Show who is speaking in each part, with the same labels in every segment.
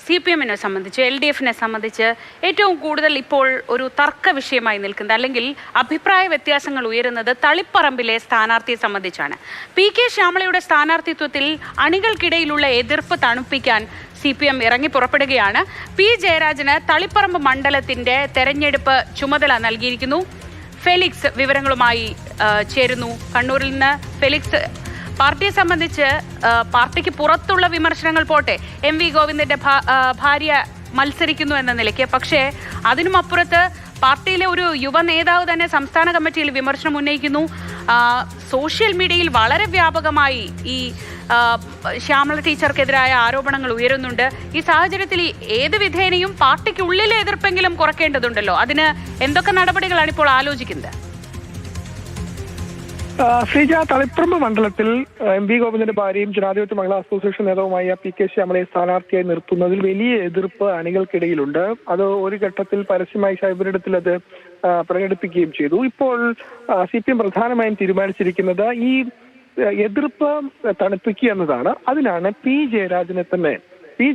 Speaker 1: CPM-നെ സംബന്ധിച്ച് LDF-നെ സംബന്ധിച്ച് ഏറ്റവും കൂടുതൽ ഇപ്പോൾ ഒരു തർക്ക വിഷയമായി നിൽക്കുന്നത് അല്ലെങ്കിൽ അഭിപ്രായ വ്യത്യാസങ്ങൾ ഉയരുന്നത് തളിപ്പറമ്പിലെ സ്ഥാനാർത്ഥിയെ സംബന്ധിച്ചാണ്. PK ശ്യാമളയുടെ സ്ഥാനാർത്ഥിത്വത്തിൽ അണികൾക്കിടയിലുള്ള എതിർപ്പ് തണുപ്പിക്കാൻ CPM ഇറങ്ങി പുറപ്പെടുകയാണ്. P ജയരാജന് തളിപ്പറമ്പ് മണ്ഡലത്തിന്റെ തെരഞ്ഞെടുപ്പ് ചുമതല നൽകിയിരിക്കുന്നു. ഫെലിക്സ് വിവരങ്ങളുമായി ചേരുന്നു. കണ്ണൂരിൽ നിന്ന് ഫെലിക്സ്, പാർട്ടിയെ സംബന്ധിച്ച് പാർട്ടിക്ക് പുറത്തുള്ള വിമർശനങ്ങൾ പോട്ടെ, MV ഗോവിന്ദന്റെ ഭാര്യ മത്സരിക്കുന്നു എന്ന നിലയ്ക്ക്, പക്ഷേ അതിനുമപ്പുറത്ത് പാർട്ടിയിലെ ഒരു യുവ നേതാവ് തന്നെ സംസ്ഥാന കമ്മിറ്റിയിൽ വിമർശനം ഉന്നയിക്കുന്നു. സോഷ്യൽ മീഡിയയിൽ വളരെ വ്യാപകമായി ഈ ശ്യാമള ടീച്ചർക്കെതിരായ ആരോപണങ്ങൾ ഉയരുന്നുണ്ട്. ഈ സാഹചര്യത്തിൽ ഏത് വിധേനയും പാർട്ടിക്കുള്ളിലെ എതിർപ്പെങ്കിലും കുറയ്ക്കേണ്ടതുണ്ടല്ലോ. അതിന് എന്തൊക്കെ നടപടികളാണ് ഇപ്പോൾ ആലോചിക്കുന്നത്?
Speaker 2: ശ്രീജ, തളിപ്പറമ്പ് മണ്ഡലത്തിൽ MV ഗോവിന്ദന്റെ ഭാര്യയും ജനാധിപത്യ മഹിളാ അസോസിയേഷൻ നേതാവുമായ PK ശ്യാമളയെ സ്ഥാനാർത്ഥിയായി നിർത്തുന്നതിൽ വലിയ എതിർപ്പ് അണികൾക്കിടയിലുണ്ട്. അത് ഒരു ഘട്ടത്തിൽ പരസ്യമായി സൈബറിടത്തിൽ അത് പ്രകടിപ്പിക്കുകയും ചെയ്തു. ഇപ്പോൾ CPM പ്രധാനമായും തീരുമാനിച്ചിരിക്കുന്നത് ഈ എതിർപ്പ് തണുപ്പിക്കുക എന്നതാണ്. അതിനാണ് P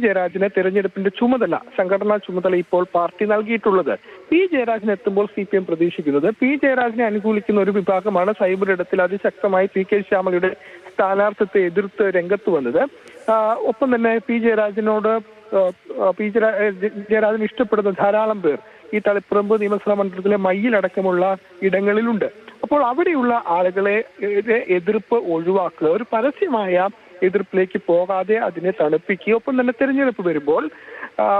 Speaker 2: ജയരാജനെ തെരഞ്ഞെടുപ്പിന്റെ ചുമതല, സംഘടനാ ചുമതല ഇപ്പോൾ പാർട്ടി നൽകിയിട്ടുള്ളത്. P ജയരാജൻ എത്തുമ്പോൾ CPM പ്രതീക്ഷിക്കുന്നത് P ജയരാജനെ അനുകൂലിക്കുന്ന ഒരു വിഭാഗമാണ് സൈബറിടത്തിൽ അതിശക്തമായി PK ശ്യാമളയുടെ സ്ഥാനാർത്ഥിത്വത്തെ എതിർത്ത് രംഗത്ത് വന്നത്. ഒപ്പം തന്നെ P ജയരാജന് ഇഷ്ടപ്പെടുന്ന ധാരാളം പേർ ഈ തളിപ്പറമ്പ് നിയമസഭാ മണ്ഡലത്തിലെ മയ്യിലടക്കമുള്ള ഇടങ്ങളിലുണ്ട്. അപ്പോൾ അവിടെയുള്ള ആളുകളെ എതിർപ്പ് ഒഴിവാക്കുക, ഒരു പരസ്യമായ എതിർപ്പിലേക്ക് പോകാതെ അതിനെ തണുപ്പിക്കുക. ഒപ്പം തന്നെ തെരഞ്ഞെടുപ്പ് വരുമ്പോൾ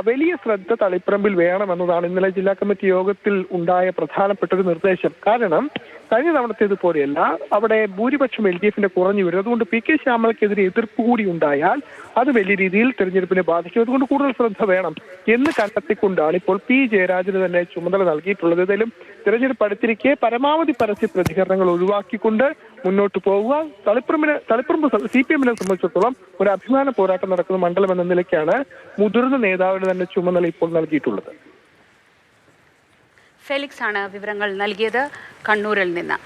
Speaker 2: വലിയ ശ്രദ്ധ തളിപ്പറമ്പിൽ വേണമെന്നതാണ് ഇന്നലെ ജില്ലാ കമ്മിറ്റി യോഗത്തിൽ ഉണ്ടായ പ്രധാനപ്പെട്ട ഒരു നിർദ്ദേശം. കാരണം കഴിഞ്ഞ തവണത്തേതുപോലെയല്ല, അവിടെ ഭൂരിപക്ഷം LDF-ന്റെ കുറഞ്ഞു വരും. അതുകൊണ്ട് PK ശ്യാമളക്കെതിരെ എതിർപ്പ് കൂടി ഉണ്ടായാൽ അത് വലിയ രീതിയിൽ തെരഞ്ഞെടുപ്പിനെ ബാധിക്കും. അതുകൊണ്ട് കൂടുതൽ ശ്രദ്ധ വേണം എന്ന് കണ്ടെത്തിക്കൊണ്ടാണ് ഇപ്പോൾ P ജയരാജന് തന്നെ ചുമതല നൽകിയിട്ടുള്ളത്. ഏതായാലും തെരഞ്ഞെടുപ്പ് അടുത്തിരിക്കെ പരമാവധി പരസ്യ പ്രതികരണങ്ങൾ ഒഴിവാക്കിക്കൊണ്ട് മുന്നോട്ട് പോവുക. തളിപ്പറമ്പ് CPM-നെ സംബന്ധിച്ചിടത്തോളം ഒരു അഭിമാന പോരാട്ടം നടക്കുന്ന മണ്ഡലം എന്ന നിലയ്ക്കാണ് മുതിർന്ന നേതാവിന് തന്നെ ചുമതല ഇപ്പോൾ നൽകിയിട്ടുള്ളത്.
Speaker 1: ഫെലിക്സ് ആണ് വിവരങ്ങൾ നൽകിയത് കണ്ണൂരിൽ നിന്ന്.